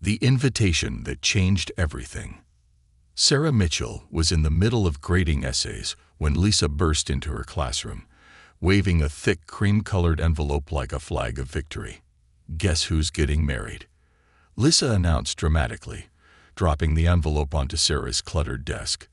The invitation that changed everything. Sarah Mitchell was in the middle of grading essays when Lisa burst into her classroom, waving a thick cream-colored envelope like a flag of victory. "Guess who's getting married?" Lisa announced dramatically, dropping the envelope onto Sarah's cluttered desk.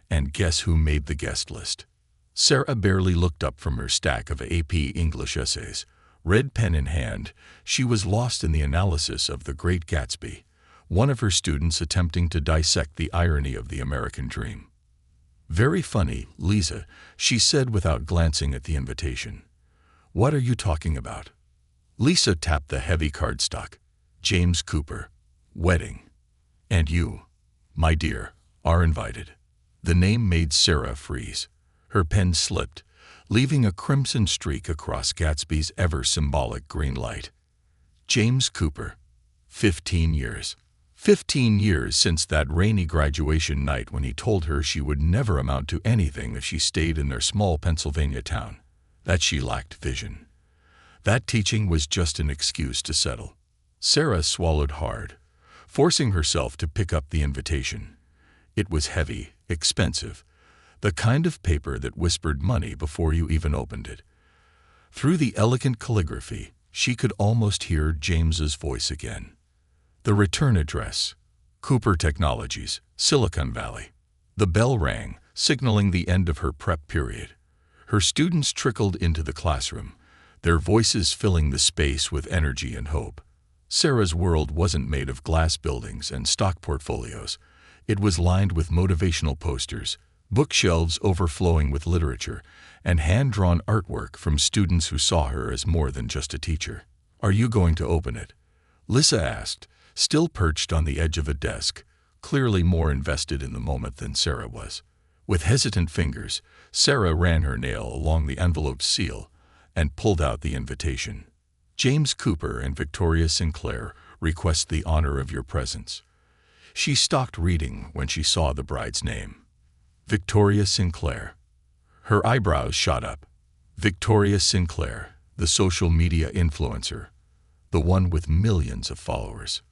"And guess who made the guest list?" Sarah barely looked up from her stack of AP English essays. Red pen in hand, she was lost in the analysis of The Great Gatsby, one of her students attempting to dissect the irony of the American dream. "Very funny, Lisa," she said without glancing at the invitation. "What are you talking about?" Lisa tapped the heavy cardstock. "James Cooper. Wedding. And you, my dear, are invited." The name made Sarah freeze. Her pen slipped, leaving a crimson streak across Gatsby's ever-symbolic green light. James Cooper. 15 years. 15 years since that rainy graduation night when he told her she would never amount to anything if she stayed in their small Pennsylvania town. That she lacked vision. That teaching was just an excuse to settle. Sarah swallowed hard, forcing herself to pick up the invitation. It was heavy, expensive, the kind of paper that whispered money before you even opened it. Through the elegant calligraphy, she could almost hear James's voice again. The return address, Cooper Technologies, Silicon Valley. The bell rang, signaling the end of her prep period. Her students trickled into the classroom, their voices filling the space with energy and hope. Sarah's world wasn't made of glass buildings and stock portfolios. It was lined with motivational posters, bookshelves overflowing with literature, and hand-drawn artwork from students who saw her as more than just a teacher. "Are you going to open it?" Lisa asked, still perched on the edge of a desk, clearly more invested in the moment than Sarah was. With hesitant fingers, Sarah ran her nail along the envelope's seal and pulled out the invitation. "James Cooper and Victoria Sinclair request the honor of your presence." She stopped reading when she saw the bride's name. Victoria Sinclair. Her eyebrows shot up. Victoria Sinclair, the social media influencer, the one with millions of followers.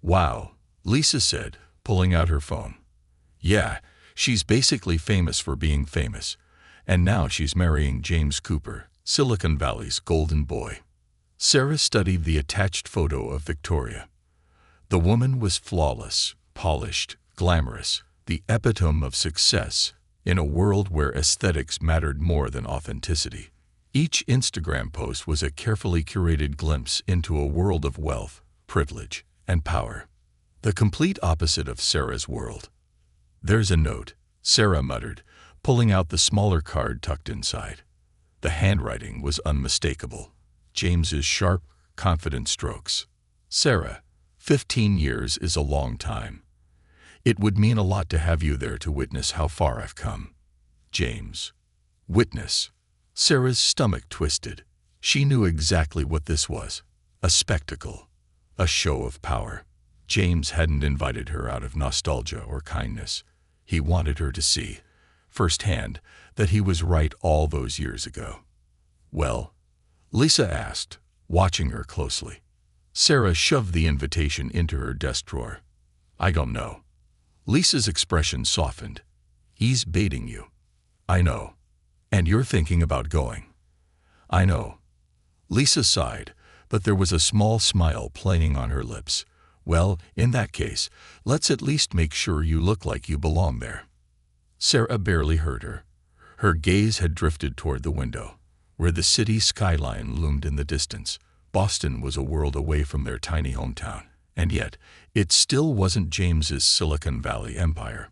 "Wow," Lisa said, pulling out her phone. "Yeah, she's basically famous for being famous, and now she's marrying James Cooper, Silicon Valley's golden boy." Sarah studied the attached photo of Victoria. The woman was flawless, polished, glamorous, the epitome of success in a world where aesthetics mattered more than authenticity. Each Instagram post was a carefully curated glimpse into a world of wealth, privilege, and power. The complete opposite of Sarah's world. "There's a note," Sarah muttered, pulling out the smaller card tucked inside. The handwriting was unmistakable. James's sharp, confident strokes. "Sarah, 15 years is a long time. It would mean a lot to have you there to witness how far I've come. James." Witness. Sarah's stomach twisted. She knew exactly what this was. A spectacle. A show of power. James hadn't invited her out of nostalgia or kindness. He wanted her to see, firsthand, that he was right all those years ago. "Well?" Lisa asked, watching her closely. Sarah shoved the invitation into her desk drawer. "I don't know." Lisa's expression softened. "He's baiting you." "I know. And you're thinking about going." "I know." Lisa sighed, but there was a small smile playing on her lips. "Well, in that case, let's at least make sure you look like you belong there." Sarah barely heard her. Her gaze had drifted toward the window, where the city skyline loomed in the distance. Boston was a world away from their tiny hometown, and yet it still wasn't James's Silicon Valley empire.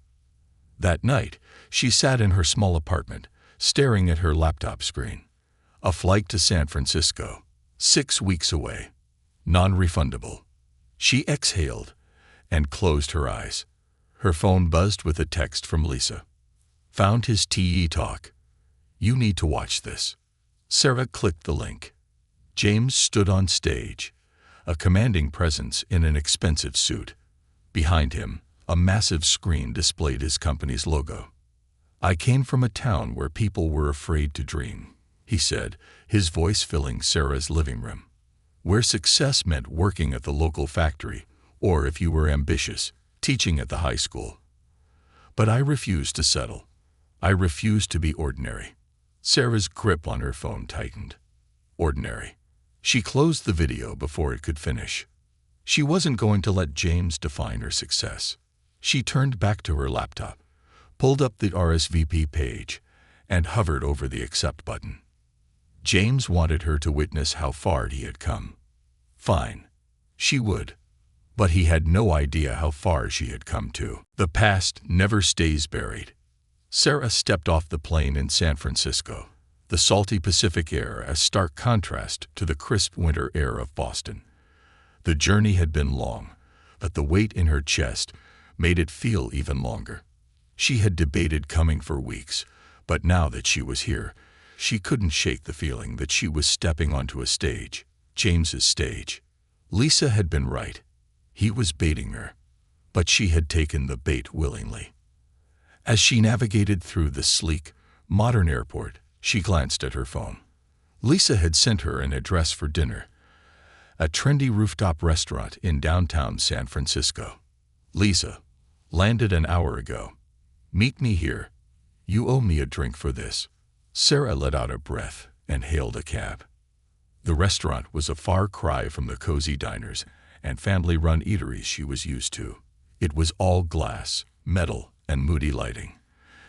That night, she sat in her small apartment, staring at her laptop screen. A flight to San Francisco, 6 weeks away. Non-refundable. She exhaled and closed her eyes. Her phone buzzed with a text from Lisa. "Found his TE talk. You need to watch this." Sarah clicked the link. James stood on stage, a commanding presence in an expensive suit. Behind him, a massive screen displayed his company's logo. "I came from a town where people were afraid to dream," he said, his voice filling Sarah's living room. "Where success meant working at the local factory or if you were ambitious, teaching at the high school. But I refused to settle. I refused to be ordinary. Sarah's grip on her phone tightened. Ordinary. She closed the video before it could finish. She wasn't going to let James define her success. She turned back to her laptop, pulled up the RSVP page, and hovered over the accept button. James wanted her to witness how far he had come. Fine. She would. But he had no idea how far she had come too. The past never stays buried. Sarah stepped off the plane in San Francisco, the salty Pacific air a stark contrast to the crisp winter air of Boston. The journey had been long, but the weight in her chest made it feel even longer. She had debated coming for weeks, but now that she was here, she couldn't shake the feeling that she was stepping onto a stage, James's stage. Lisa had been right. He was baiting her, but she had taken the bait willingly. As she navigated through the sleek, modern airport, she glanced at her phone. Lisa had sent her an address for dinner, a trendy rooftop restaurant in downtown San Francisco. Lisa, landed an hour ago. Meet me here. You owe me a drink for this. Sarah let out a breath and hailed a cab. The restaurant was a far cry from the cozy diners and family-run eateries she was used to. It was all glass, metal, and moody lighting,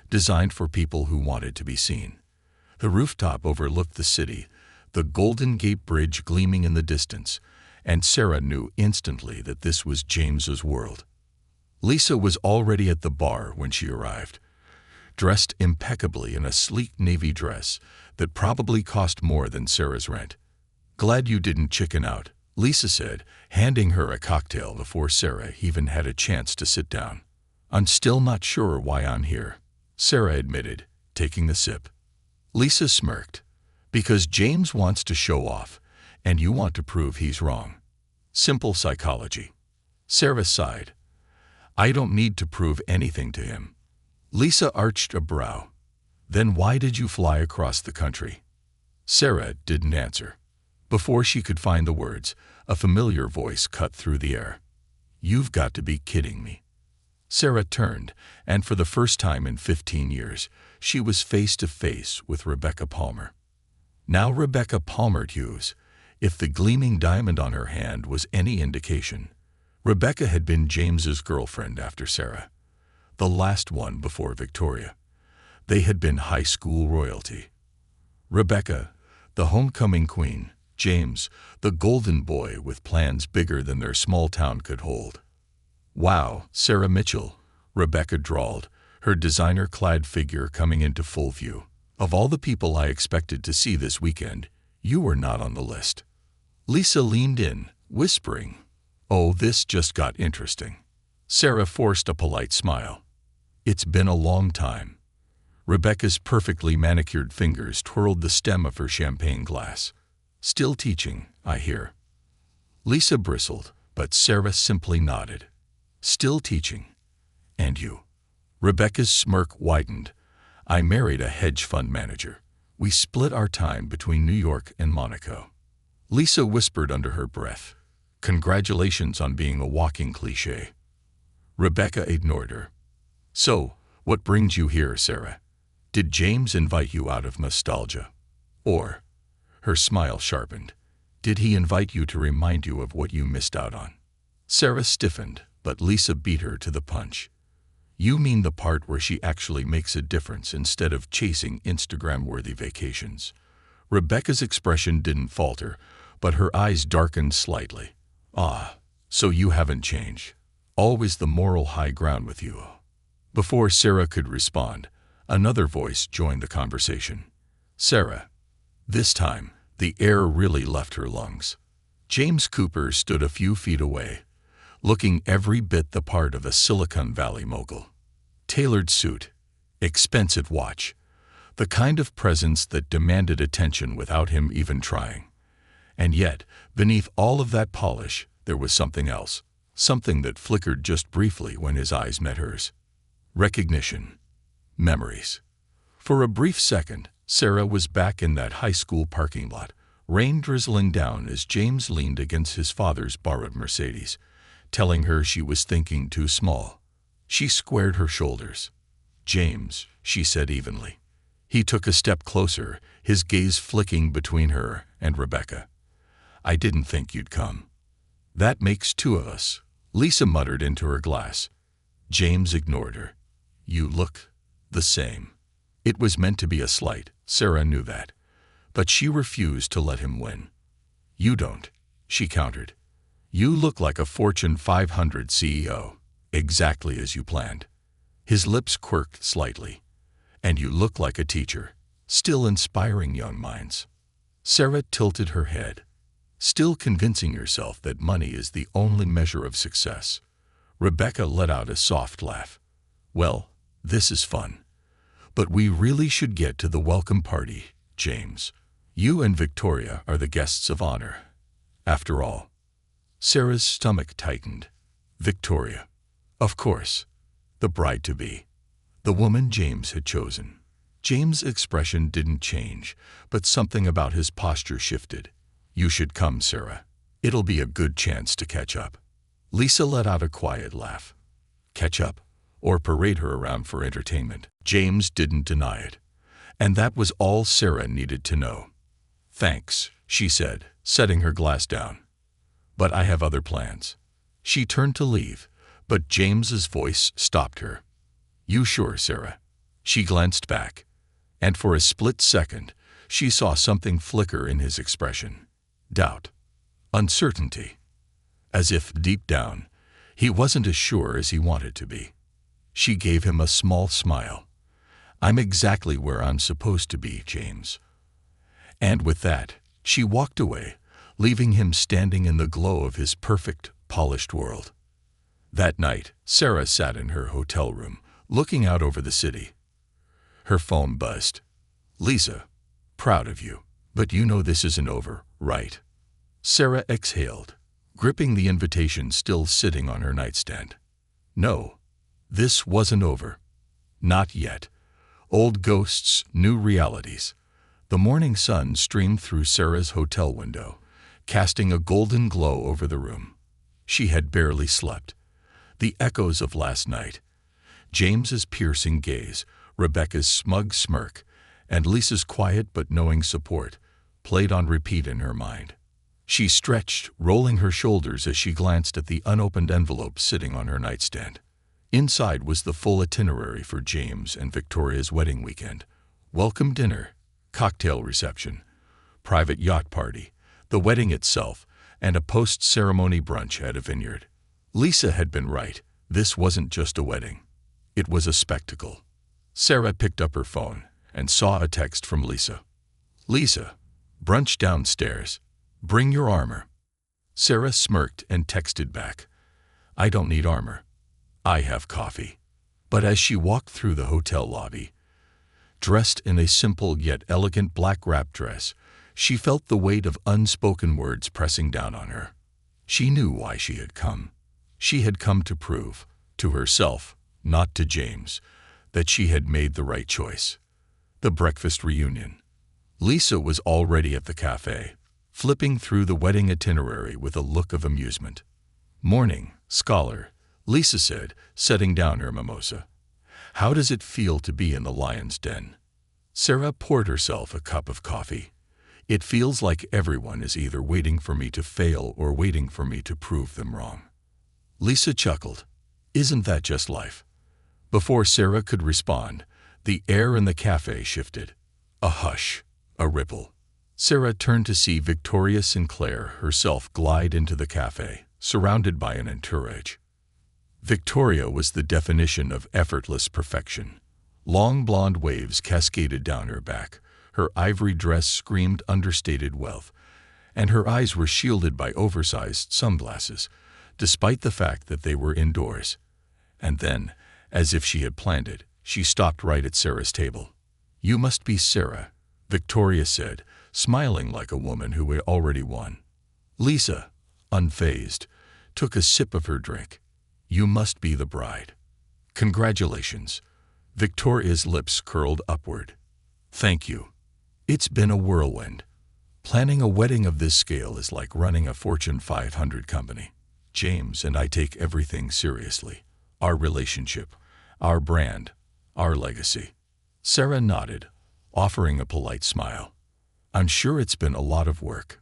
designed for people who wanted to be seen. The rooftop overlooked the city, the Golden Gate Bridge gleaming in the distance, and Sarah knew instantly that this was James's world. Lisa was already at the bar when she arrived, dressed impeccably in a sleek navy dress that probably cost more than Sarah's rent. "Glad you didn't chicken out," Lisa said, handing her a cocktail before Sarah even had a chance to sit down. "I'm still not sure why I'm here," Sarah admitted, taking the sip. Lisa smirked. "Because James wants to show off, and you want to prove he's wrong. Simple psychology." Sarah sighed. "I don't need to prove anything to him." Lisa arched a brow. "Then why did you fly across the country?" Sarah didn't answer. Before she could find the words, a familiar voice cut through the air. "You've got to be kidding me." Sarah turned, and for the first time in 15 years, she was face to face with Rebecca Palmer. Now Rebecca Palmer Hughes, if the gleaming diamond on her hand was any indication. Rebecca had been James's girlfriend after Sarah, the last one before Victoria. They had been high school royalty. Rebecca, the homecoming queen, James, the golden boy with plans bigger than their small town could hold. "Wow, Sarah Mitchell," Rebecca drawled, her designer-clad figure coming into full view. "Of all the people I expected to see this weekend, you were not on the list." Lisa leaned in, whispering, "Oh, this just got interesting." Sarah forced a polite smile. "It's been a long time." Rebecca's perfectly manicured fingers twirled the stem of her champagne glass. "Still teaching, I hear." Lisa bristled, but Sarah simply nodded. "Still teaching. And you?" Rebecca's smirk widened. "I married a hedge fund manager. We split our time between New York and Monaco." Lisa whispered under her breath, "Congratulations on being a walking cliché." Rebecca ignored her. "So, what brings you here, Sarah? Did James invite you out of nostalgia? Or," her smile sharpened, "did he invite you to remind you of what you missed out on?" Sarah stiffened, but Lisa beat her to the punch. "You mean the part where she actually makes a difference instead of chasing Instagram-worthy vacations?" Rebecca's expression didn't falter, but her eyes darkened slightly. "Ah, so you haven't changed. Always the moral high ground with you." Before Sarah could respond, another voice joined the conversation. "Sarah." This time, the air really left her lungs. James Cooper stood a few feet away, looking every bit the part of a Silicon Valley mogul. Tailored suit, expensive watch, the kind of presence that demanded attention without him even trying. And yet, beneath all of that polish, there was something else, something that flickered just briefly when his eyes met hers. Recognition. Memories. For a brief second, Sarah was back in that high school parking lot, rain drizzling down as James leaned against his father's borrowed Mercedes, telling her she was thinking too small. She squared her shoulders. "James," she said evenly. He took a step closer, his gaze flicking between her and Rebecca. "I didn't think you'd come." "That makes two of us," Lisa muttered into her glass. James ignored her. "You look the same." It was meant to be a slight, Sarah knew that. But she refused to let him win. "You don't," she countered. "You look like a Fortune 500 CEO, exactly as you planned." His lips quirked slightly. "And you look like a teacher, still inspiring young minds." Sarah tilted her head, still convincing herself that money is the only measure of success. Rebecca let out a soft laugh. "Well, this is fun. But we really should get to the welcome party, James. You and Victoria are the guests of honor, after all." Sarah's stomach tightened. Victoria. Of course. The bride-to-be. The woman James had chosen. James' expression didn't change, but something about his posture shifted. "You should come, Sarah. It'll be a good chance to catch up." Lisa let out a quiet laugh. Catch up? Or parade her around for entertainment? James didn't deny it. And that was all Sarah needed to know. "Thanks," she said, setting her glass down. "But I have other plans." She turned to leave, but James's voice stopped her. "You sure, Sarah?" She glanced back, and for a split second, she saw something flicker in his expression. Doubt. Uncertainty. As if, deep down, he wasn't as sure as he wanted to be. She gave him a small smile. "I'm exactly where I'm supposed to be, James." And with that, she walked away, leaving him standing in the glow of his perfect, polished world. That night, Sarah sat in her hotel room, looking out over the city. Her phone buzzed. "Lisa, proud of you. But you know this isn't over, right?" Sarah exhaled, gripping the invitation still sitting on her nightstand. No, this wasn't over. Not yet. Old ghosts, new realities. The morning sun streamed through Sarah's hotel window, casting a golden glow over the room. She had barely slept. The echoes of last night, James's piercing gaze, Rebecca's smug smirk, and Lisa's quiet but knowing support, played on repeat in her mind. She stretched, rolling her shoulders as she glanced at the unopened envelope sitting on her nightstand. Inside was the full itinerary for James and Victoria's wedding weekend. Welcome dinner, cocktail reception, private yacht party, the wedding itself, and a post-ceremony brunch at a vineyard. Lisa had been right. This wasn't just a wedding. It was a spectacle. Sarah picked up her phone and saw a text from Lisa. "Lisa, brunch downstairs. Bring your armor." Sarah smirked and texted back, "I don't need armor. I have coffee." But as she walked through the hotel lobby, dressed in a simple yet elegant black wrap dress, she felt the weight of unspoken words pressing down on her. She knew why she had come. She had come to prove, to herself, not to James, that she had made the right choice. The breakfast reunion. Lisa was already at the cafe, flipping through the wedding itinerary with a look of amusement. "Morning, scholar," Lisa said, setting down her mimosa. "How does it feel to be in the lion's den?" Sarah poured herself a cup of coffee. "It feels like everyone is either waiting for me to fail or waiting for me to prove them wrong." Lisa chuckled. "Isn't that just life?" Before Sarah could respond, the air in the cafe shifted. A hush, a ripple. Sarah turned to see Victoria Sinclair herself glide into the cafe, surrounded by an entourage. Victoria was the definition of effortless perfection. Long blonde waves cascaded down her back, her ivory dress screamed understated wealth, and her eyes were shielded by oversized sunglasses, despite the fact that they were indoors. And then, as if she had planned it, she stopped right at Sarah's table. "You must be Sarah," Victoria said, smiling like a woman who had already won. Lisa, unfazed, took a sip of her drink. "You must be the bride." "Congratulations." Victoria's lips curled upward. "Thank you. It's been a whirlwind. Planning a wedding of this scale is like running a Fortune 500 company." James and I take everything seriously. Our relationship, our brand, our legacy. Sarah nodded, offering a polite smile. I'm sure it's been a lot of work.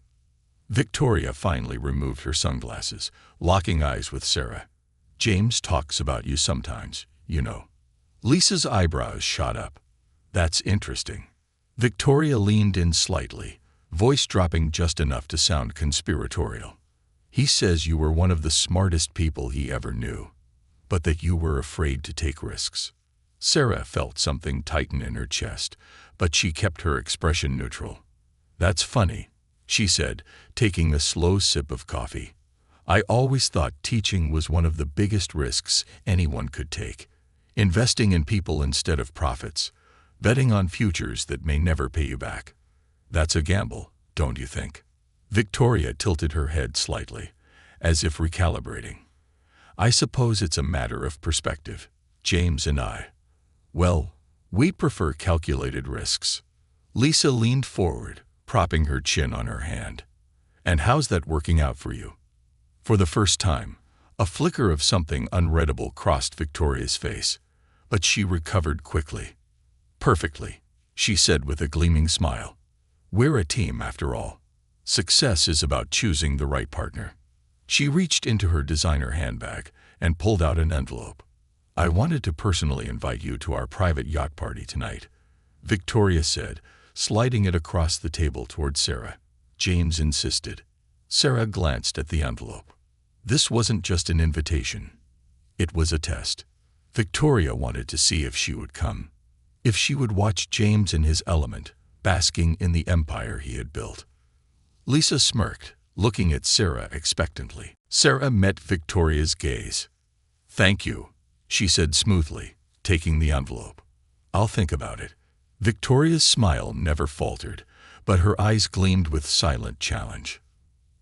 Victoria finally removed her sunglasses, locking eyes with Sarah. James talks about you sometimes, you know. Lisa's eyebrows shot up. That's interesting. Victoria leaned in slightly, voice dropping just enough to sound conspiratorial. He says you were one of the smartest people he ever knew, but that you were afraid to take risks. Sarah felt something tighten in her chest, but she kept her expression neutral. That's funny, she said, taking a slow sip of coffee. I always thought teaching was one of the biggest risks anyone could take. Investing in people instead of profits, betting on futures that may never pay you back. That's a gamble, don't you think? Victoria tilted her head slightly, as if recalibrating. I suppose it's a matter of perspective. James and I, well, we prefer calculated risks. Lisa leaned forward, propping her chin on her hand. And how's that working out for you? For the first time, a flicker of something unreadable crossed Victoria's face, but she recovered quickly. Perfectly, she said with a gleaming smile. We're a team, after all. Success is about choosing the right partner. She reached into her designer handbag and pulled out an envelope. I wanted to personally invite you to our private yacht party tonight, Victoria said, sliding it across the table toward Sarah. James insisted. Sarah glanced at the envelope. This wasn't just an invitation. It was a test. Victoria wanted to see if she would come. If she would watch James in his element, basking in the empire he had built. Lisa smirked, looking at Sarah expectantly. Sarah met Victoria's gaze. Thank you, she said smoothly, taking the envelope. I'll think about it. Victoria's smile never faltered, but her eyes gleamed with silent challenge.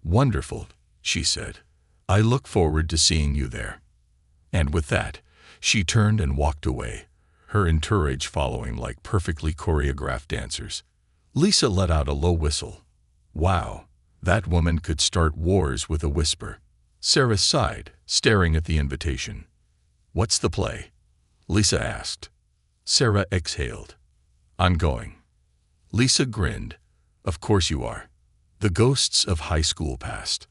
Wonderful, she said. I look forward to seeing you there. And with that, she turned and walked away, her entourage following like perfectly choreographed dancers. Lisa let out a low whistle. Wow, that woman could start wars with a whisper. Sarah sighed, staring at the invitation. What's the play? Lisa asked. Sarah exhaled. I'm going. Lisa grinned. Of course you are. The ghosts of high school past.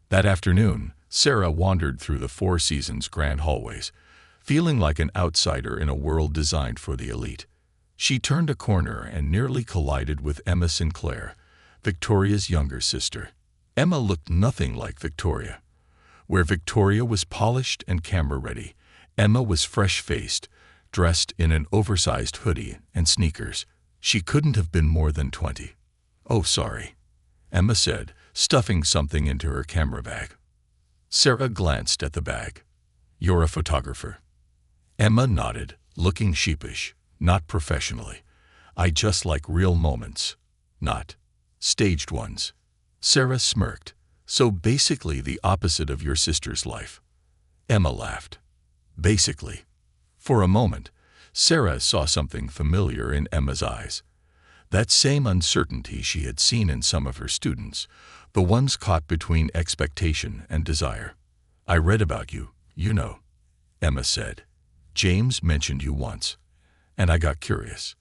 That afternoon, Sarah wandered through the Four Seasons grand hallways, feeling like an outsider in a world designed for the elite. She turned a corner and nearly collided with Emma Sinclair, Victoria's younger sister. Emma looked nothing like Victoria. Where Victoria was polished and camera-ready, Emma was fresh-faced, dressed in an oversized hoodie and sneakers. She couldn't have been more than 20. Oh, sorry, Emma said, stuffing something into her camera bag. Sarah glanced at the bag. You're a photographer. Emma nodded, looking sheepish. Not professionally. I just like real moments, not staged ones. Sarah smirked. So basically the opposite of your sister's life. Emma laughed. Basically. For a moment, Sarah saw something familiar in Emma's eyes. That same uncertainty she had seen in some of her students, the ones caught between expectation and desire. I read about you, you know, Emma said. James mentioned you once, and I got curious.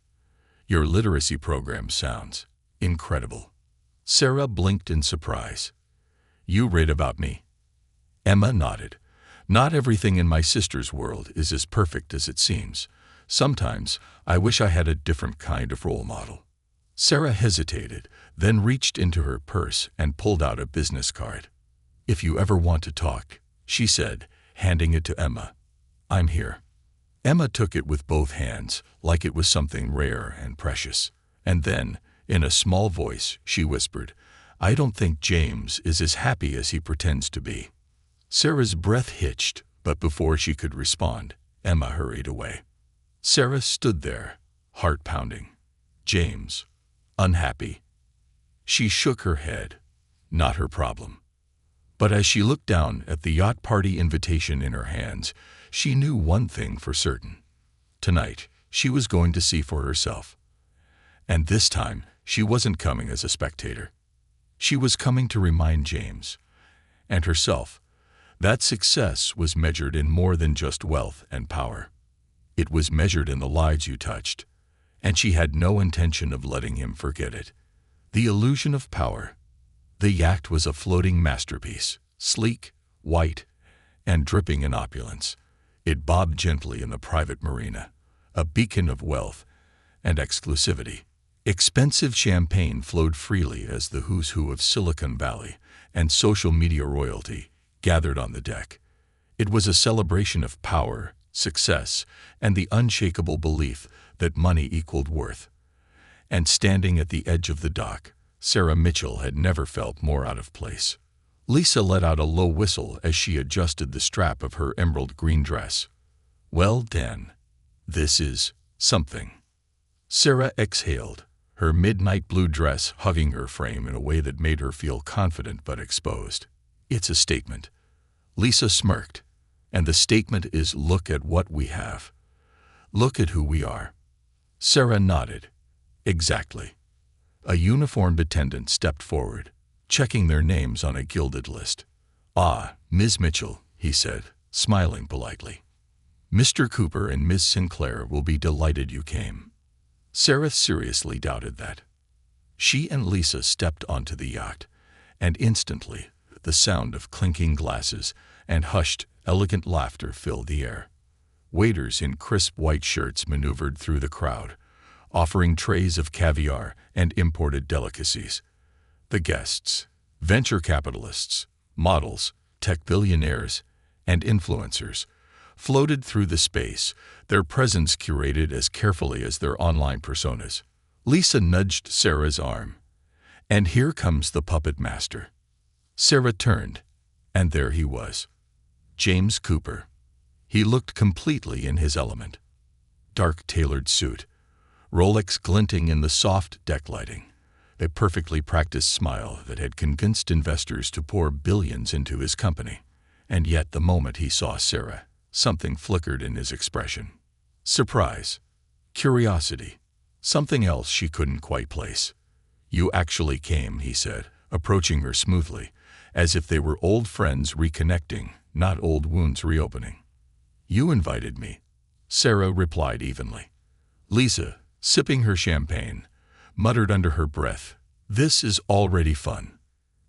Your literacy program sounds incredible. Sarah blinked in surprise. You read about me? Emma nodded. Not everything in my sister's world is as perfect as it seems. Sometimes I wish I had a different kind of role model. Sarah hesitated, then reached into her purse and pulled out a business card. If you ever want to talk, she said, handing it to Emma. I'm here. Emma took it with both hands, like it was something rare and precious. And then, in a small voice, she whispered, I don't think James is as happy as he pretends to be. Sarah's breath hitched, but before she could respond, Emma hurried away. Sarah stood there, heart pounding. James. Unhappy. She shook her head. Not her problem. But as she looked down at the yacht party invitation in her hands, she knew one thing for certain. Tonight, she was going to see for herself. And this time, she wasn't coming as a spectator. She was coming to remind James, and herself, That success was measured in more than just wealth and power. It was measured in the lives you touched, and she had no intention of letting him forget it. The illusion of power. The yacht was a floating masterpiece, sleek, white, and dripping in opulence. It bobbed gently in the private marina, a beacon of wealth and exclusivity. Expensive champagne flowed freely as the who's who of Silicon Valley and social media royalty gathered on the deck. It was a celebration of power, success, and the unshakable belief that money equaled worth. And standing at the edge of the dock, Sarah Mitchell had never felt more out of place. Lisa let out a low whistle as she adjusted the strap of her emerald green dress. "Well, Dan, this is something." Sarah exhaled, her midnight blue dress hugging her frame in a way that made her feel confident but exposed. "It's a statement." Lisa smirked. "And the statement is, look at what we have. Look at who we are." Sarah nodded. "Exactly." A uniformed attendant stepped forward, checking their names on a gilded list. "Ah, Ms. Mitchell," he said, smiling politely. "Mr. Cooper and Ms. Sinclair will be delighted you came." Sarah seriously doubted that. She and Lisa stepped onto the yacht, and instantly the sound of clinking glasses and hushed, elegant laughter filled the air. Waiters in crisp white shirts maneuvered through the crowd, offering trays of caviar and imported delicacies. The guests, venture capitalists, models, tech billionaires, and influencers, floated through the space, their presence curated as carefully as their online personas. Lisa nudged Sarah's arm. "And here comes the puppet master." Sarah turned, and there he was. James Cooper. He looked completely in his element. Dark tailored suit, Rolex glinting in the soft deck lighting, a perfectly practiced smile that had convinced investors to pour billions into his company. And yet the moment he saw Sarah, something flickered in his expression. Surprise. Curiosity. Something else she couldn't quite place. "You actually came," he said, approaching her smoothly, as if they were old friends reconnecting, not old wounds reopening. "You invited me," Sarah replied evenly. Lisa, sipping her champagne, muttered under her breath, "This is already fun."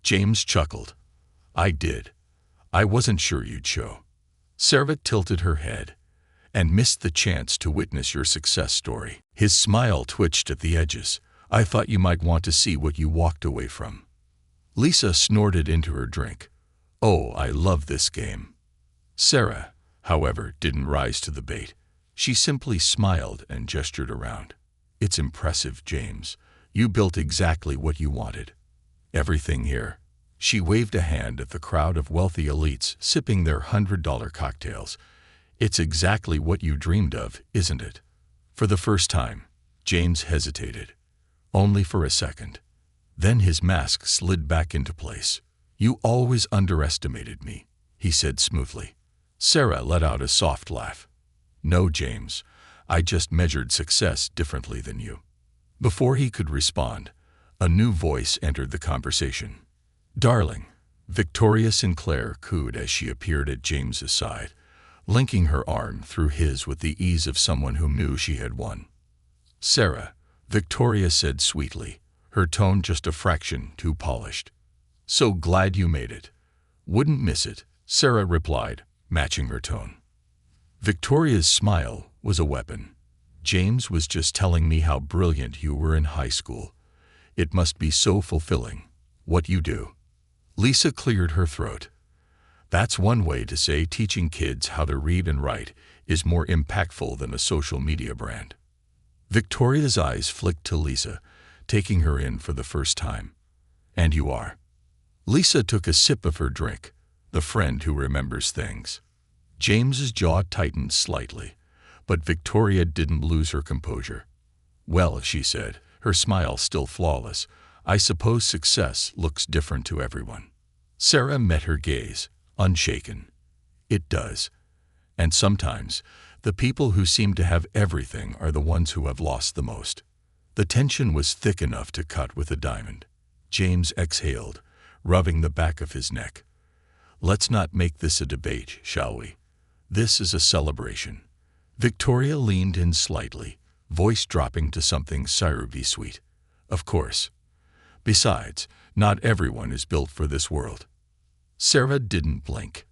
James chuckled. "I did. I wasn't sure you'd show." Sarah tilted her head and missed the chance to witness your success story. His smile twitched at the edges. "I thought you might want to see what you walked away from." Lisa snorted into her drink. "Oh, I love this game." Sarah, however, didn't rise to the bait. She simply smiled and gestured around. "It's impressive, James. You built exactly what you wanted. Everything here." She waved a hand at the crowd of wealthy elites sipping their $100 cocktails. "It's exactly what you dreamed of, isn't it?" For the first time, James hesitated. Only for a second. Then his mask slid back into place. "You always underestimated me," he said smoothly. Sarah let out a soft laugh. "No, James, I just measured success differently than you." Before he could respond, a new voice entered the conversation. "Darling," Victoria Sinclair cooed as she appeared at James's side, linking her arm through his with the ease of someone who knew she had won. "Sarah," Victoria said sweetly, her tone just a fraction too polished. "So glad you made it." "Wouldn't miss it," Sarah replied, matching her tone. Victoria's smile was a weapon. "James was just telling me how brilliant you were in high school. It must be so fulfilling, what you do." Lisa cleared her throat. That's one way to say teaching kids how to read and write is more impactful than a social media brand. Victoria's eyes flicked to Lisa, taking her in for the first time. "And you are?" Lisa took a sip of her drink, the friend who remembers things. James's jaw tightened slightly, but Victoria didn't lose her composure. "Well," she said, her smile still flawless, "I suppose success looks different to everyone." Sarah met her gaze, unshaken. "It does. And sometimes, the people who seem to have everything are the ones who have lost the most." The tension was thick enough to cut with a diamond. James exhaled, rubbing the back of his neck. Let's not make this a debate, shall we? This is a celebration. Victoria leaned in slightly, voice dropping to something syrupy sweet. Of course. Besides, not everyone is built for this world. Sarah didn't blink.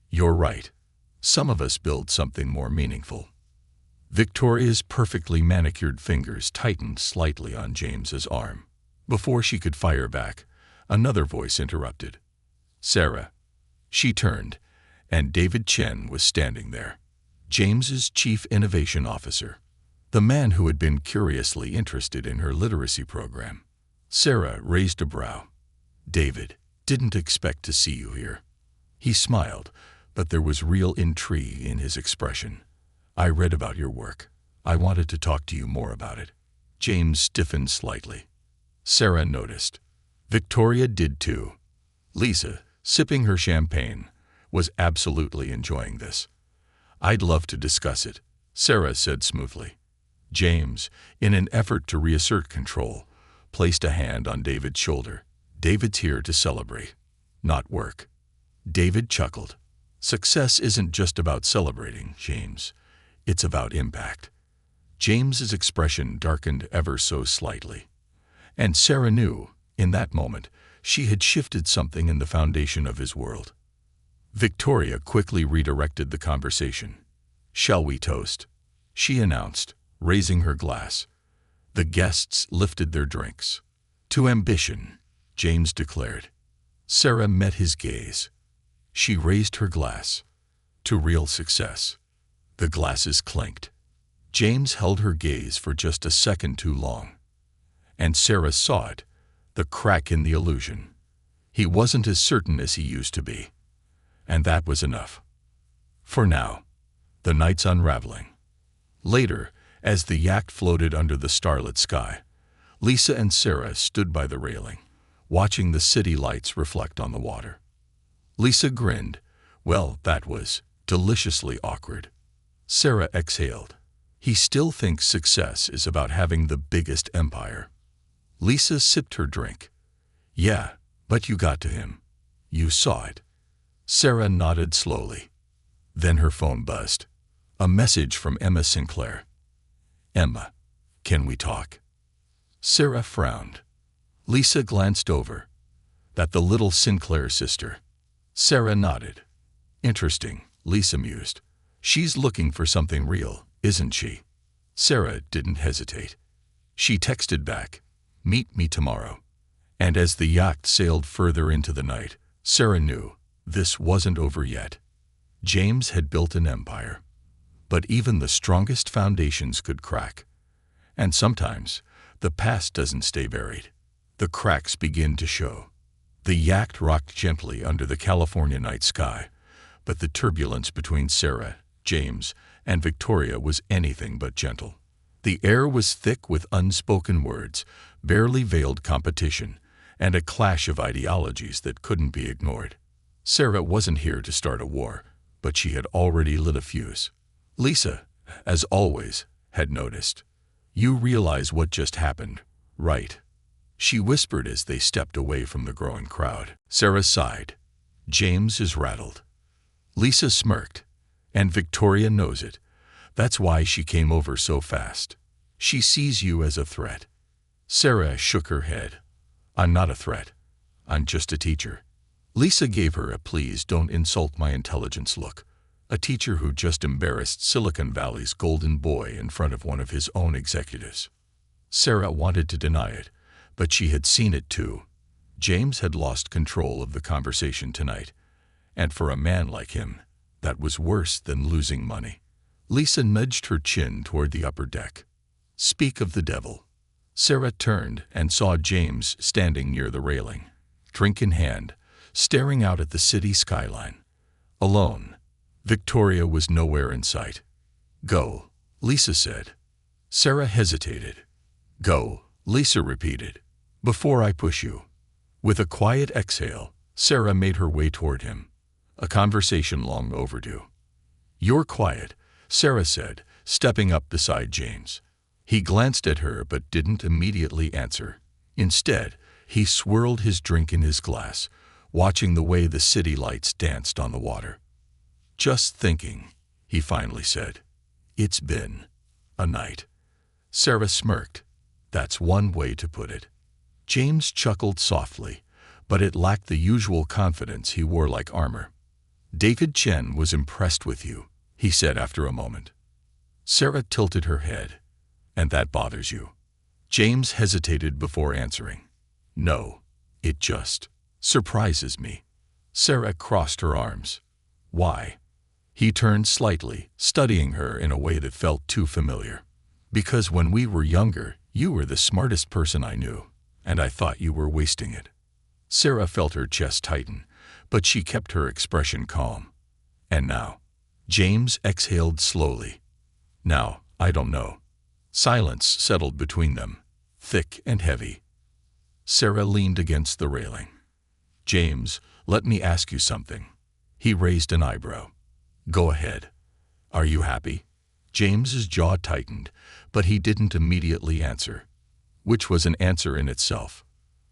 You're right. Some of us build something more meaningful. Victoria's perfectly manicured fingers tightened slightly on James's arm. Before she could fire back, another voice interrupted. Sarah. She turned, and David Chen was standing there, James's chief innovation officer, the man who had been curiously interested in her literacy program. Sarah raised a brow. David, didn't expect to see you here. He smiled, but there was real intrigue in his expression. I read about your work. I wanted to talk to you more about it. James stiffened slightly. Sarah noticed. Victoria did too. Lisa, sipping her champagne, was absolutely enjoying this. I'd love to discuss it, Sarah said smoothly. James, in an effort to reassert control, placed a hand on David's shoulder. David's here to celebrate, not work. David chuckled. Success isn't just about celebrating, James. It's about impact. James's expression darkened ever so slightly. And Sarah knew, in that moment, she had shifted something in the foundation of his world. Victoria quickly redirected the conversation. Shall we toast? She announced, raising her glass. The guests lifted their drinks. To ambition, James declared. Sarah met his gaze. She raised her glass. To real success. The glasses clinked. James held her gaze for just a second too long. And Sarah saw it, the crack in the illusion. He wasn't as certain as he used to be. And that was enough. For now. The night's unraveling. Later, as the yacht floated under the starlit sky, Lisa and Sarah stood by the railing, watching the city lights reflect on the water. Lisa grinned. Well, that was deliciously awkward. Sarah exhaled. He still thinks success is about having the biggest empire. Lisa sipped her drink. Yeah, but you got to him. You saw it. Sarah nodded slowly. Then her phone buzzed. A message from Emma Sinclair. Emma, can we talk? Sarah frowned. Lisa glanced over. That the little Sinclair sister. Sarah nodded. Interesting, Lisa mused. She's looking for something real, isn't she? Sarah didn't hesitate. She texted back, meet me tomorrow. And as the yacht sailed further into the night, Sarah knew this wasn't over yet. James had built an empire. But even the strongest foundations could crack. And sometimes, the past doesn't stay buried. The cracks begin to show. The yacht rocked gently under the California night sky, but the turbulence between Sarah, James, and Victoria was anything but gentle. The air was thick with unspoken words, barely veiled competition, and a clash of ideologies that couldn't be ignored. Sarah wasn't here to start a war, but she had already lit a fuse. Lisa, as always, had noticed. You realize what just happened, right? She whispered as they stepped away from the growing crowd. Sarah sighed. James is rattled. Lisa smirked. And Victoria knows it. That's why she came over so fast. She sees you as a threat. Sarah shook her head. I'm not a threat. I'm just a teacher. Lisa gave her a please don't insult my intelligence look. A teacher who just embarrassed Silicon Valley's golden boy in front of one of his own executives. Sarah wanted to deny it, but she had seen it too. James had lost control of the conversation tonight, and for a man like him, that was worse than losing money. Lisa nudged her chin toward the upper deck. Speak of the devil. Sarah turned and saw James standing near the railing, drink in hand, staring out at the city skyline. Alone. Victoria was nowhere in sight. Go, Lisa said. Sarah hesitated. Go, Lisa repeated. Before I push you. With a quiet exhale, Sarah made her way toward him. A conversation long overdue. You're quiet, Sarah said, stepping up beside James. He glanced at her but didn't immediately answer. Instead, he swirled his drink in his glass, watching the way the city lights danced on the water. "Just thinking," he finally said. "It's been a night." Sarah smirked. "That's one way to put it." James chuckled softly, but it lacked the usual confidence he wore like armor. "David Chen was impressed with you," he said after a moment. Sarah tilted her head. "And that bothers you?" James hesitated before answering. "No, it just surprises me." Sarah crossed her arms. "Why?" He turned slightly, studying her in a way that felt too familiar. "Because when we were younger, you were the smartest person I knew, and I thought you were wasting it." Sarah felt her chest tighten, but she kept her expression calm. "And now?" James exhaled slowly. "Now, I don't know." Silence settled between them, thick and heavy. Sarah leaned against the railing. "James, let me ask you something." He raised an eyebrow. "Go ahead. Are you happy?" James's jaw tightened, but he didn't immediately answer, which was an answer in itself.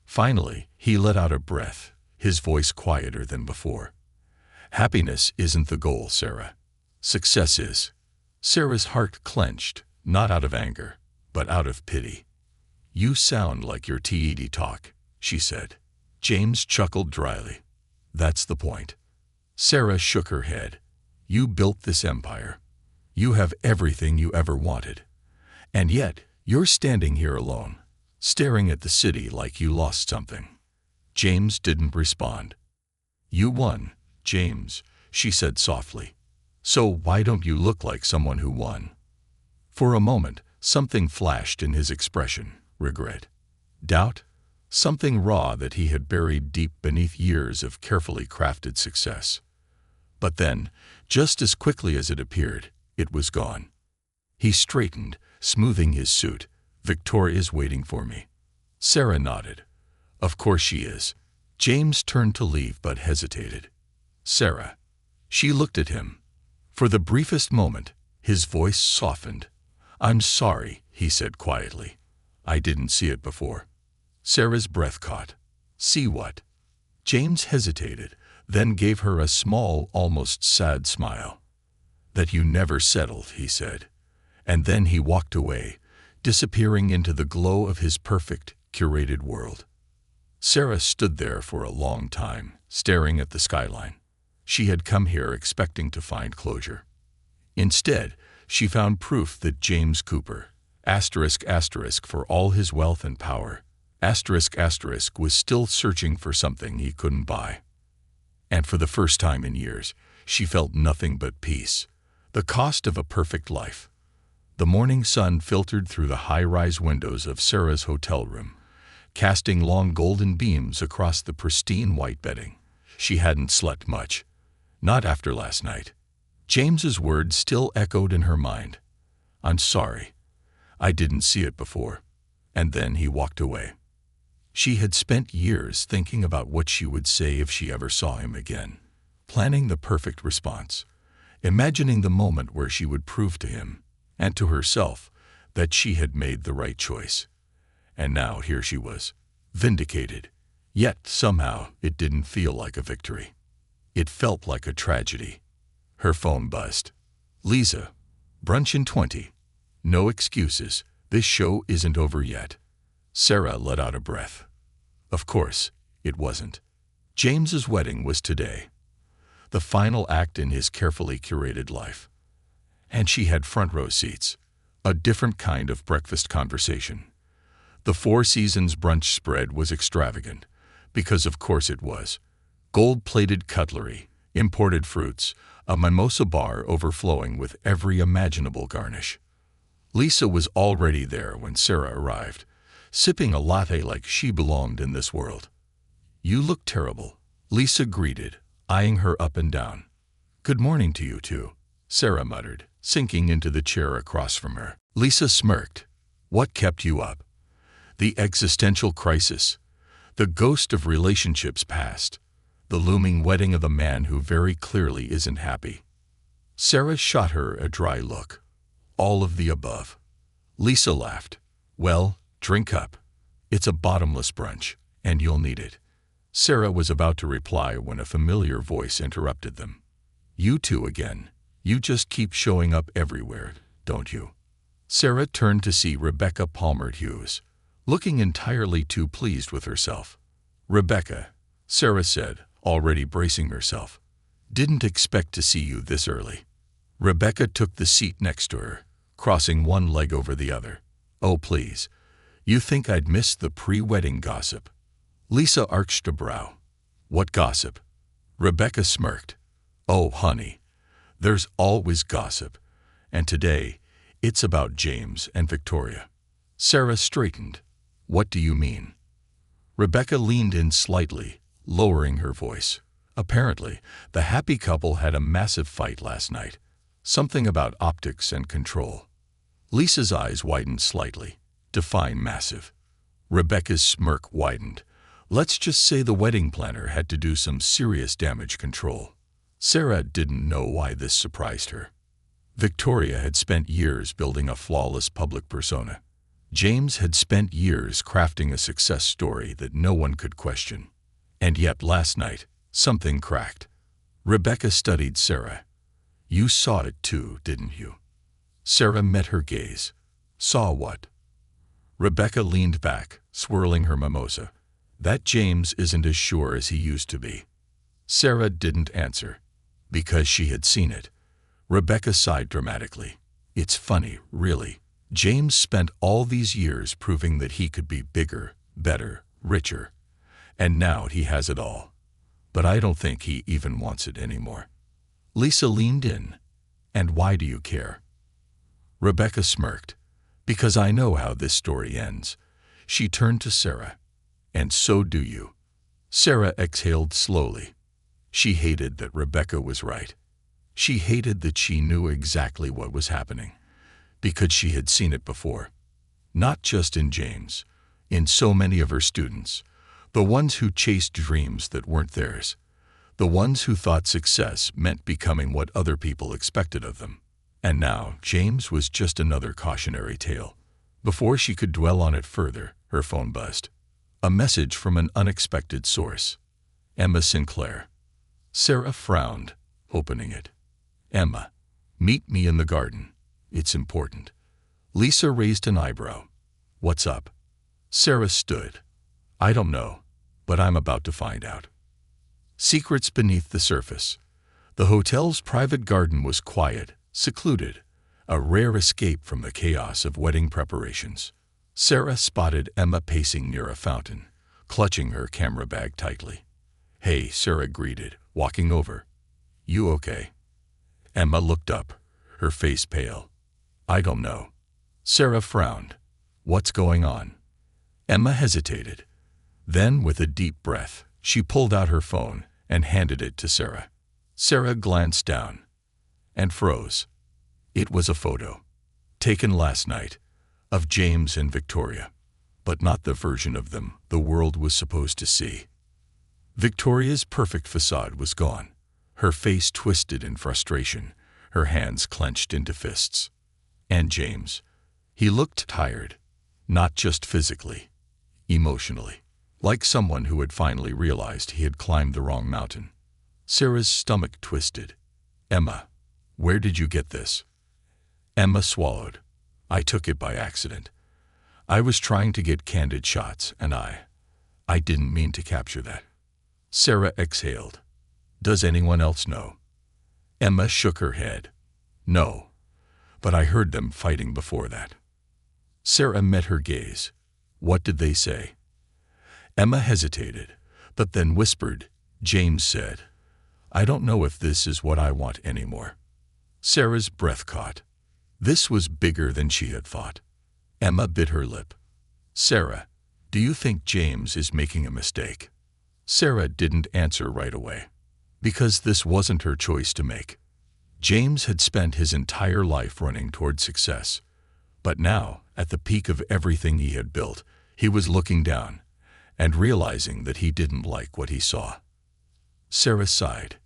Finally, he let out a breath, his voice quieter than before. "Happiness isn't the goal, Sarah. Success is." Sarah's heart clenched, not out of anger, but out of pity. "You sound like your TED talk," she said. James chuckled dryly. "That's the point." Sarah shook her head. "You built this empire. You have everything you ever wanted. And yet, you're standing here alone, staring at the city like you lost something." James didn't respond. "You won, James," she said softly. "So why don't you look like someone who won?" For a moment, something flashed in his expression. Regret. Doubt. Something raw that he had buried deep beneath years of carefully crafted success. But then, just as quickly as it appeared, it was gone. He straightened, smoothing his suit. "Victoria's waiting for me." Sarah nodded. "Of course she is." James turned to leave but hesitated. "Sarah." She looked at him. For the briefest moment, his voice softened. "I'm sorry," he said quietly. "I didn't see it before." Sarah's breath caught. "See what?" James hesitated, then gave her a small, almost sad smile. "That you never settled," he said. And then he walked away, disappearing into the glow of his perfect, curated world. Sarah stood there for a long time, staring at the skyline. She had come here expecting to find closure. Instead, she found proof that James Cooper, for all his wealth and power, was still searching for something he couldn't buy. And for the first time in years, she felt nothing but peace. The cost of a perfect life. The morning sun filtered through the high-rise windows of Sarah's hotel room, casting long golden beams across the pristine white bedding. She hadn't slept much. Not after last night. James's words still echoed in her mind. "I'm sorry. I didn't see it before." And then he walked away. She had spent years thinking about what she would say if she ever saw him again, planning the perfect response, imagining the moment where she would prove to him, and to herself, that she had made the right choice. And now here she was, vindicated. Yet, somehow, it didn't feel like a victory. It felt like a tragedy. Her phone buzzed. "Lisa, brunch in 20. No excuses. This show isn't over yet." Sarah let out a breath. Of course, it wasn't. James's wedding was today. The final act in his carefully curated life. And she had front row seats. A different kind of breakfast conversation. The Four Seasons brunch spread was extravagant, because of course it was. Gold-plated cutlery, imported fruits, a mimosa bar overflowing with every imaginable garnish. Lisa was already there when Sarah arrived, sipping a latte like she belonged in this world. "You look terrible," Lisa greeted, eyeing her up and down. "Good morning to you too," Sarah muttered, sinking into the chair across from her. Lisa smirked. "What kept you up?" "The existential crisis. The ghost of relationships past. The looming wedding of a man who very clearly isn't happy." Sarah shot her a dry look. "All of the above." Lisa laughed. "Well, drink up. It's a bottomless brunch, and you'll need it." Sarah was about to reply when a familiar voice interrupted them. "You two again. You just keep showing up everywhere, don't you?" Sarah turned to see Rebecca Palmer Hughes, looking entirely too pleased with herself. "Rebecca," Sarah said, already bracing herself. "Didn't expect to see you this early." Rebecca took the seat next to her, crossing one leg over the other. "Oh, please. You think I'd miss the pre-wedding gossip?" Lisa arched a brow. "What gossip?" Rebecca smirked. "Oh, honey, there's always gossip. And today, it's about James and Victoria." Sarah straightened. "What do you mean?" Rebecca leaned in slightly, lowering her voice. "Apparently, the happy couple had a massive fight last night. Something about optics and control." Lisa's eyes widened slightly. "Define massive." Rebecca's smirk widened. "Let's just say the wedding planner had to do some serious damage control." Sarah didn't know why this surprised her. Victoria had spent years building a flawless public persona. James had spent years crafting a success story that no one could question. And yet last night, something cracked. Rebecca studied Sarah. "You saw it too, didn't you?" Sarah met her gaze. "Saw what?" Rebecca leaned back, swirling her mimosa. "That James isn't as sure as he used to be." Sarah didn't answer. Because she had seen it. Rebecca sighed dramatically. "It's funny, really. James spent all these years proving that he could be bigger, better, richer. And now he has it all. But I don't think he even wants it anymore." Lisa leaned in. "And why do you care?" Rebecca smirked. "Because I know how this story ends." She turned to Sarah. "And so do you." Sarah exhaled slowly. She hated that Rebecca was right. She hated that she knew exactly what was happening. Because she had seen it before. Not just in James, in so many of her students. The ones who chased dreams that weren't theirs. The ones who thought success meant becoming what other people expected of them. And now, James was just another cautionary tale. Before she could dwell on it further, her phone buzzed. A message from an unexpected source. Emma Sinclair. Sarah frowned, opening it. "Emma, meet me in the garden. It's important." Lisa raised an eyebrow. "What's up?" Sarah stood. "I don't know, but I'm about to find out." Secrets beneath the surface. The hotel's private garden was quiet, secluded, a rare escape from the chaos of wedding preparations. Sarah spotted Emma pacing near a fountain, clutching her camera bag tightly. "Hey," Sarah greeted, walking over. "You okay?" Emma looked up, her face pale. "I don't know." Sarah frowned. "What's going on?" Emma hesitated. Then, with a deep breath, she pulled out her phone and handed it to Sarah. Sarah glanced down and froze. It was a photo, taken last night, of James and Victoria, but not the version of them the world was supposed to see. Victoria's perfect facade was gone, her face twisted in frustration, her hands clenched into fists. And James, he looked tired, not just physically, emotionally, like someone who had finally realized he had climbed the wrong mountain. Sarah's stomach twisted. "Emma, where did you get this?" Emma swallowed. "I took it by accident. I was trying to get candid shots, and I didn't mean to capture that." Sarah exhaled. "Does anyone else know?" Emma shook her head. "No, but I heard them fighting before that." Sarah met her gaze. "What did they say?" Emma hesitated, but then whispered. "James said, 'I don't know if this is what I want anymore.'" Sarah's breath caught. This was bigger than she had thought. Emma bit her lip. "Sarah, do you think James is making a mistake?" Sarah didn't answer right away. Because this wasn't her choice to make. James had spent his entire life running toward success. But now, at the peak of everything he had built, he was looking down and realizing that he didn't like what he saw. Sarah sighed.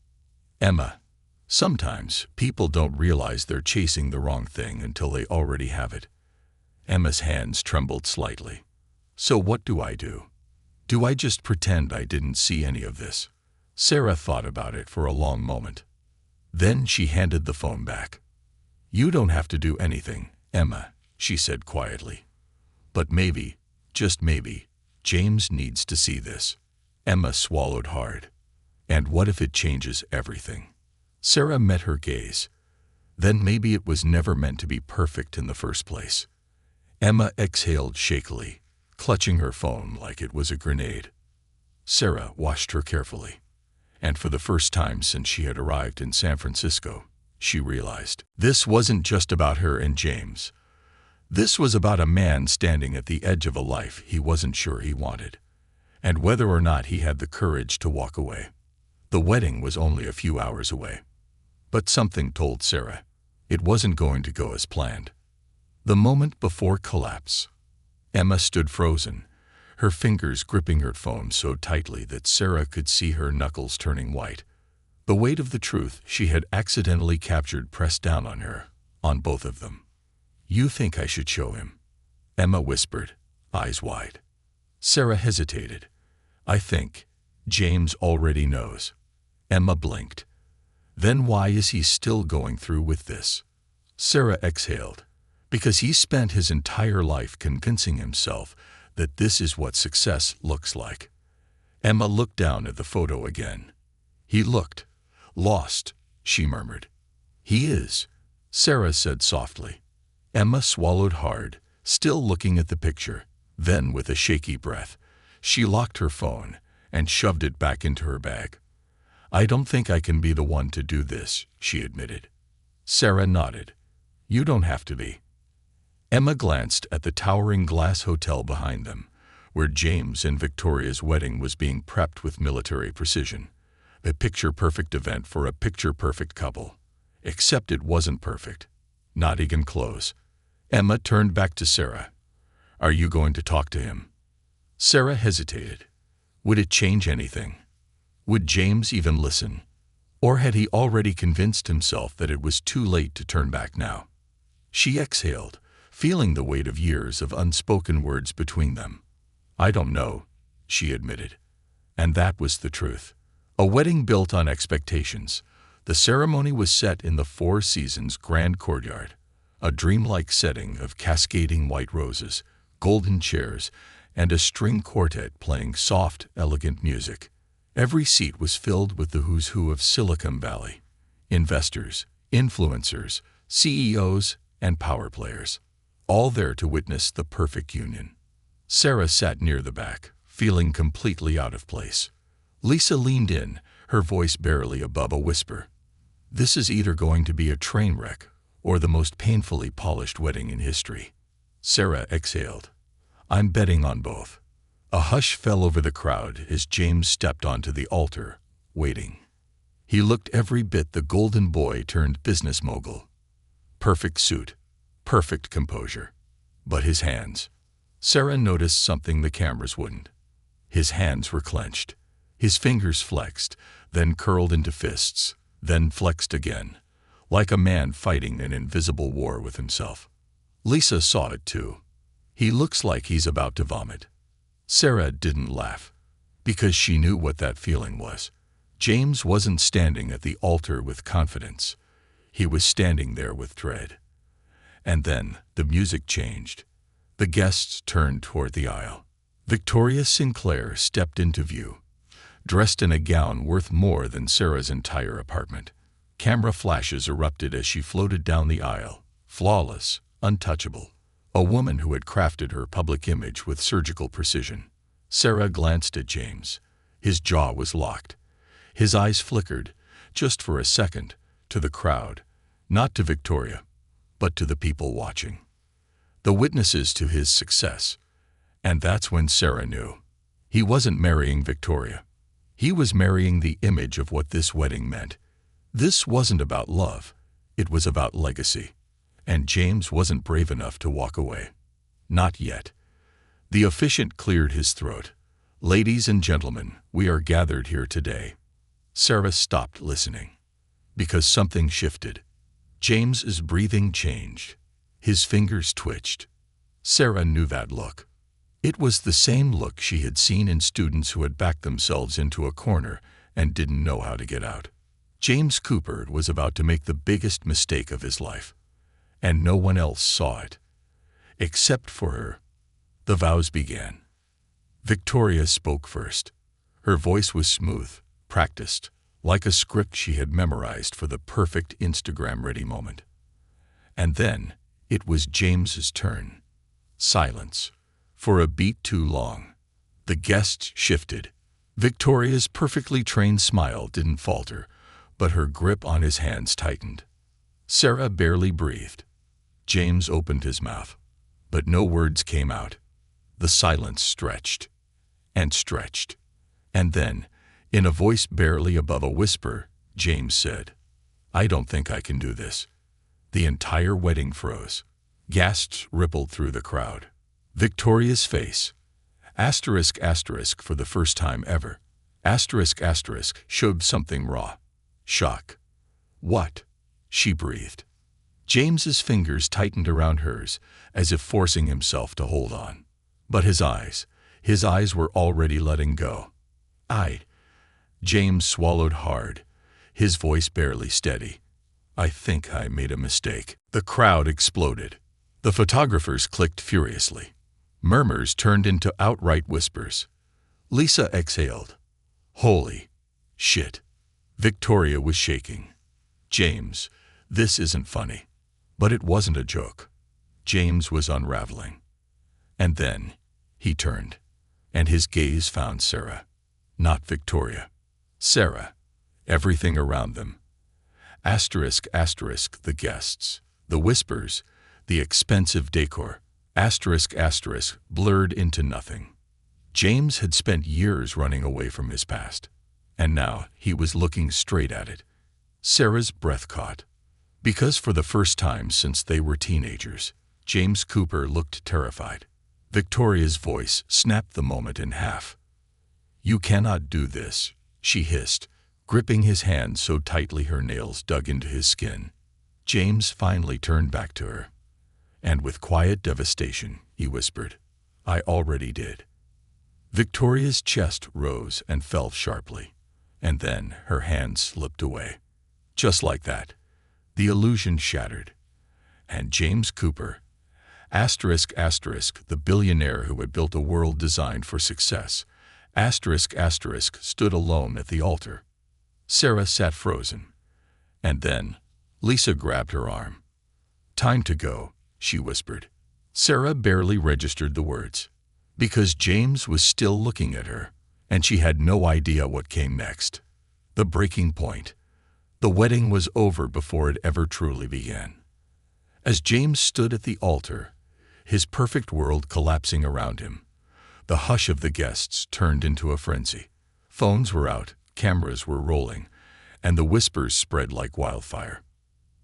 "Emma, sometimes people don't realize they're chasing the wrong thing until they already have it." Emma's hands trembled slightly. "So what do I do?" Do I just pretend I didn't see any of this? Sarah thought about it for a long moment. Then she handed the phone back. You don't have to do anything, Emma, she said quietly. But maybe, just maybe, James needs to see this. Emma swallowed hard. And what if it changes everything? Sarah met her gaze. Then maybe it was never meant to be perfect in the first place. Emma exhaled shakily, clutching her phone like it was a grenade. Sarah watched her carefully. And for the first time since she had arrived in San Francisco, she realized this wasn't just about her and James. This was about a man standing at the edge of a life he wasn't sure he wanted, and whether or not he had the courage to walk away. The wedding was only a few hours away. But something told Sarah it wasn't going to go as planned. The moment before collapse, Emma stood frozen, her fingers gripping her phone so tightly that Sarah could see her knuckles turning white. The weight of the truth she had accidentally captured pressed down on her, on both of them. You think I should show him? Emma whispered, eyes wide. Sarah hesitated. I think James already knows. Emma blinked. Then why is he still going through with this? Sarah exhaled. Because he spent his entire life convincing himself that this is what success looks like. Emma looked down at the photo again. He looked lost, she murmured. He is, Sarah said softly. Emma swallowed hard, still looking at the picture. Then, with a shaky breath, she locked her phone and shoved it back into her bag. I don't think I can be the one to do this, she admitted. Sarah nodded. You don't have to be. Emma glanced at the towering glass hotel behind them, where James and Victoria's wedding was being prepped with military precision. A picture-perfect event for a picture-perfect couple. Except it wasn't perfect. Not even close. Emma turned back to Sarah. Are you going to talk to him? Sarah hesitated. Would it change anything? Would James even listen? Or had he already convinced himself that it was too late to turn back now? She exhaled, feeling the weight of years of unspoken words between them. I don't know, she admitted. And that was the truth. A wedding built on expectations. The ceremony was set in the Four Seasons grand courtyard, a dreamlike setting of cascading white roses, golden chairs, and a string quartet playing soft, elegant music. Every seat was filled with the who's who of Silicon Valley. Investors, influencers, CEOs, and power players. All there to witness the perfect union. Sarah sat near the back, feeling completely out of place. Lisa leaned in, her voice barely above a whisper. This is either going to be a train wreck or the most painfully polished wedding in history. Sarah exhaled. I'm betting on both. A hush fell over the crowd as James stepped onto the altar, waiting. He looked every bit the golden boy turned business mogul. Perfect suit, perfect composure. But his hands. Sarah noticed something the cameras wouldn't. His hands were clenched. His fingers flexed, then curled into fists, then flexed again, like a man fighting an invisible war with himself. Lisa saw it too. He looks like he's about to vomit. Sarah didn't laugh, because she knew what that feeling was. James wasn't standing at the altar with confidence. He was standing there with dread. And then the music changed. The guests turned toward the aisle. Victoria Sinclair stepped into view, dressed in a gown worth more than Sarah's entire apartment. Camera flashes erupted as she floated down the aisle, flawless, untouchable. A woman who had crafted her public image with surgical precision. Sarah glanced at James. His jaw was locked. His eyes flickered, just for a second, to the crowd, not to Victoria, but to the people watching. The witnesses to his success. And that's when Sarah knew. He wasn't marrying Victoria. He was marrying the image of what this wedding meant. This wasn't about love. It was about legacy. And James wasn't brave enough to walk away. Not yet. The officiant cleared his throat. Ladies and gentlemen, we are gathered here today. Sarah stopped listening. Because something shifted. James's breathing changed. His fingers twitched. Sarah knew that look. It was the same look she had seen in students who had backed themselves into a corner and didn't know how to get out. James Cooper was about to make the biggest mistake of his life, and no one else saw it. Except for her. The vows began. Victoria spoke first. Her voice was smooth, practiced, like a script she had memorized for the perfect Instagram-ready moment. And then it was James's turn. Silence. For a beat too long. The guests shifted. Victoria's perfectly trained smile didn't falter, but her grip on his hands tightened. Sarah barely breathed. James opened his mouth, but no words came out. The silence stretched and stretched. And then, in a voice barely above a whisper, James said, "I don't think I can do this." The entire wedding froze. Gasps rippled through the crowd. Victoria's face, ***, for the first time ever, ***, showed something raw. Shock. "What?" she breathed. James's fingers tightened around hers, as if forcing himself to hold on. But his eyes were already letting go. James swallowed hard, his voice barely steady. "I think I made a mistake." The crowd exploded. The photographers clicked furiously. Murmurs turned into outright whispers. Lisa exhaled. "Holy shit." Victoria was shaking. "James, this isn't funny." But it wasn't a joke. James was unraveling. And then he turned, and his gaze found Sarah. Not Victoria. Sarah. Everything around them. ***, the guests, the whispers, the expensive decor, ***, blurred into nothing. James had spent years running away from his past, and now he was looking straight at it. Sarah's breath caught. Because for the first time since they were teenagers, James Cooper looked terrified. Victoria's voice snapped the moment in half. "You cannot do this," she hissed, gripping his hand so tightly her nails dug into his skin. James finally turned back to her. And with quiet devastation, he whispered, "I already did." Victoria's chest rose and fell sharply, and then her hand slipped away. Just like that, the illusion shattered. And James Cooper, ***, the billionaire who had built a world designed for success, ***, stood alone at the altar. Sarah sat frozen. And then Lisa grabbed her arm. "Time to go," she whispered. Sarah barely registered the words, because James was still looking at her, and she had no idea what came next. The breaking point. The wedding was over before it ever truly began. As James stood at the altar, his perfect world collapsing around him, the hush of the guests turned into a frenzy. Phones were out, cameras were rolling, and the whispers spread like wildfire.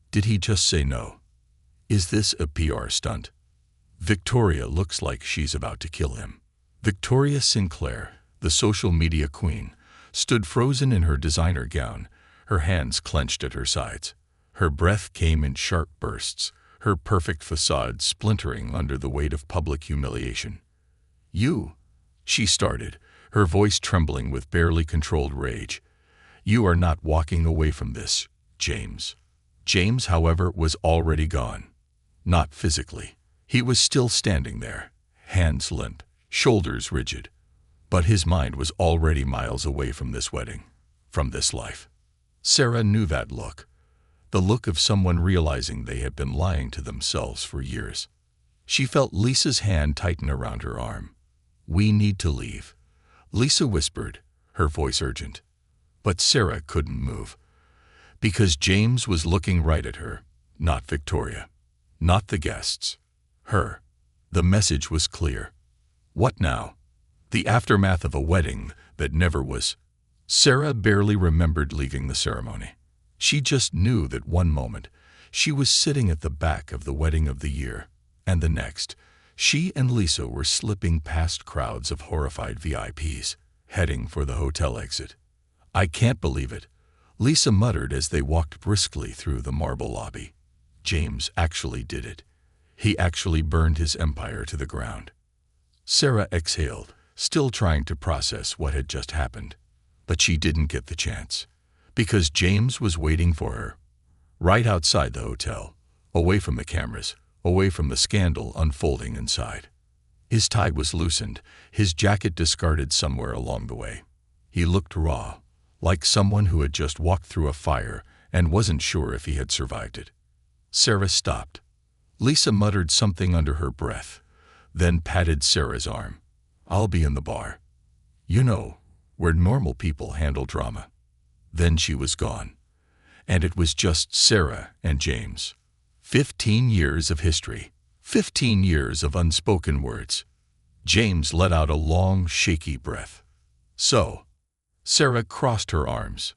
Did he just say no? Is this a PR stunt? Victoria looks like she's about to kill him. Victoria Sinclair, the social media queen, stood frozen in her designer gown, her hands clenched at her sides. Her breath came in sharp bursts, her perfect facade splintering under the weight of public humiliation. "You," she started, her voice trembling with barely controlled rage. "You are not walking away from this, James." James, however, was already gone. Not physically. He was still standing there, hands limp, shoulders rigid. But his mind was already miles away from this wedding, from this life. Sarah knew that look. The look of someone realizing they had been lying to themselves for years. She felt Lisa's hand tighten around her arm. "We need to leave," Lisa whispered, her voice urgent. But Sarah couldn't move. Because James was looking right at her, not Victoria, not the guests. Her. The message was clear. What now? The aftermath of a wedding that never was. Sarah barely remembered leaving the ceremony. She just knew that one moment, she was sitting at the back of the wedding of the year, and the next, she and Lisa were slipping past crowds of horrified VIPs, heading for the hotel exit. "I can't believe it," Lisa muttered as they walked briskly through the marble lobby. James actually did it. He actually burned his empire to the ground. Sarah exhaled, still trying to process what had just happened. But she didn't get the chance. Because James was waiting for her. Right outside the hotel. Away from the cameras. Away from the scandal unfolding inside. His tie was loosened, his jacket discarded somewhere along the way. He looked raw, like someone who had just walked through a fire and wasn't sure if he had survived it. Sarah stopped. Lisa muttered something under her breath, then patted Sarah's arm. "I'll be in the bar. You know, where normal people handle drama." Then she was gone. And it was just Sarah and James. 15 years of history. 15 years of unspoken words. James let out a long, shaky breath. "So." Sarah crossed her arms.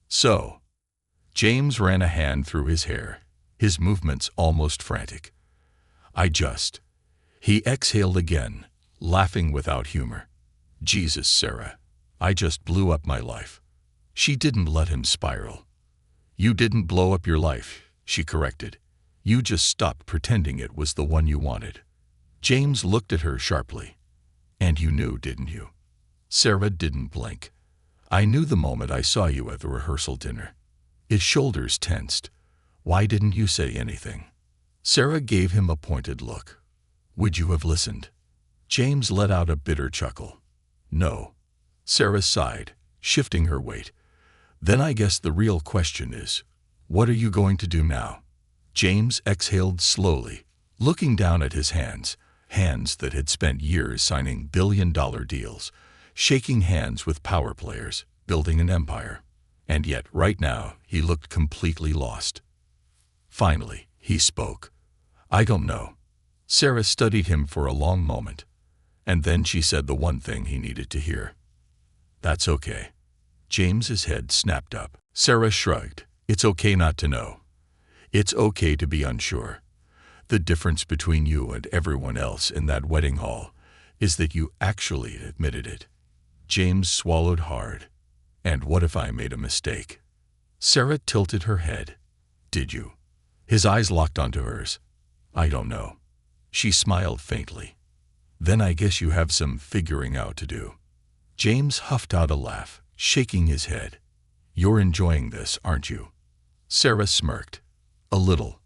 "So." James ran a hand through his hair, his movements almost frantic. "I just." He exhaled again, laughing without humor. "Jesus, Sarah. I just blew up my life." She didn't let him spiral. "You didn't blow up your life," she corrected. "You just stopped pretending it was the one you wanted." James looked at her sharply. "And you knew, didn't you?" Sarah didn't blink. "I knew the moment I saw you at the rehearsal dinner." His shoulders tensed. "Why didn't you say anything?" Sarah gave him a pointed look. "Would you have listened?" James let out a bitter chuckle. "No." Sarah sighed, shifting her weight. "Then I guess the real question is, what are you going to do now?" James exhaled slowly, looking down at his hands, hands that had spent years signing billion-dollar deals, shaking hands with power players, building an empire. And yet, right now, he looked completely lost. Finally, he spoke. "I don't know." Sarah studied him for a long moment, and then she said the one thing he needed to hear. "That's okay." James's head snapped up. Sarah shrugged. "It's okay not to know. It's okay to be unsure. The difference between you and everyone else in that wedding hall is that you actually admitted it." James swallowed hard. "And what if I made a mistake?" Sarah tilted her head. "Did you?" His eyes locked onto hers. "I don't know." She smiled faintly. "Then I guess you have some figuring out to do." James huffed out a laugh, shaking his head. "You're enjoying this, aren't you?" Sarah smirked. "A little."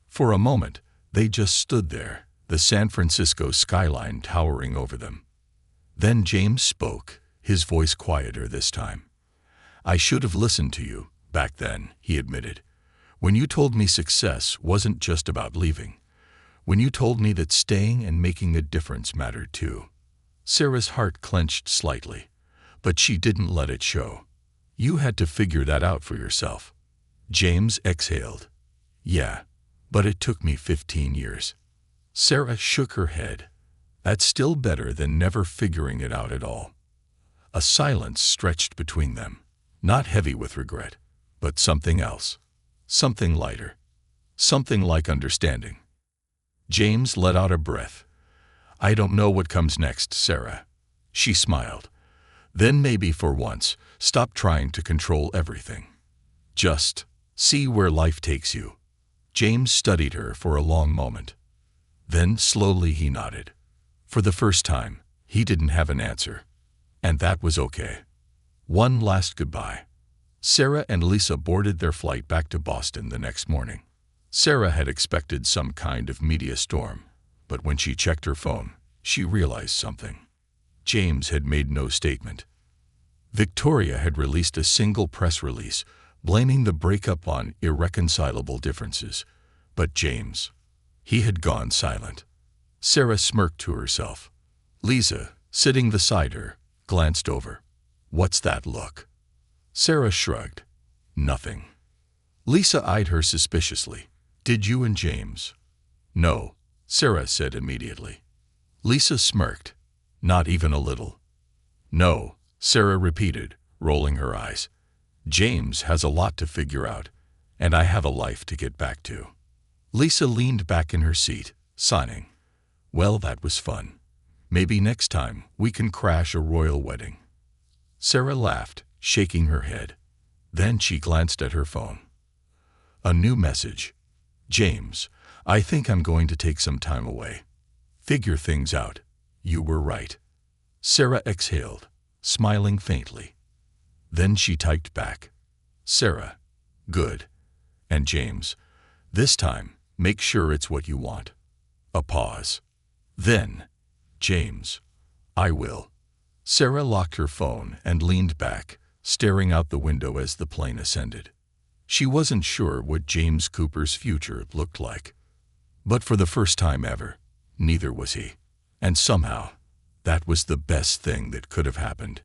For a moment, they just stood there, the San Francisco skyline towering over them. Then James spoke, his voice quieter this time. "I should have listened to you, back then," he admitted. "When you told me success wasn't just about leaving. When you told me that staying and making a difference mattered too." Sarah's heart clenched slightly, but she didn't let it show. "You had to figure that out for yourself." James exhaled. "Yeah, but it took me 15 years. Sarah shook her head. "That's still better than never figuring it out at all." A silence stretched between them, not heavy with regret, but something else. Something lighter. Something like understanding. James let out a breath. "I don't know what comes next, Sarah." She smiled. "Then maybe for once, stop trying to control everything. Just see where life takes you." James studied her for a long moment. Then slowly he nodded. For the first time, he didn't have an answer. And that was okay. One last goodbye. Sarah and Lisa boarded their flight back to Boston the next morning. Sarah had expected some kind of media storm, but when she checked her phone, she realized something. James had made no statement. Victoria had released a single press release, blaming the breakup on irreconcilable differences. But James, he had gone silent. Sarah smirked to herself. Lisa, sitting beside her, glanced over. "What's that look?" Sarah shrugged. "Nothing." Lisa eyed her suspiciously. "Did you and James?" "No," Sarah said immediately. Lisa smirked. "Not even a little." "No," Sarah repeated, rolling her eyes. "James has a lot to figure out, and I have a life to get back to." Lisa leaned back in her seat, sighing. "Well, that was fun. Maybe next time we can crash a royal wedding." Sarah laughed, shaking her head. Then she glanced at her phone. A new message. "James, I think I'm going to take some time away. Figure things out. You were right. Sarah exhaled, smiling faintly. Then she typed back, Sarah, good. And James, this time, make sure it's what you want. A pause. Then, James, I will. Sarah locked her phone and leaned back, staring out the window as the plane ascended. She wasn't sure what James Cooper's future looked like. But for the first time ever, neither was he. And somehow, that was the best thing that could have happened.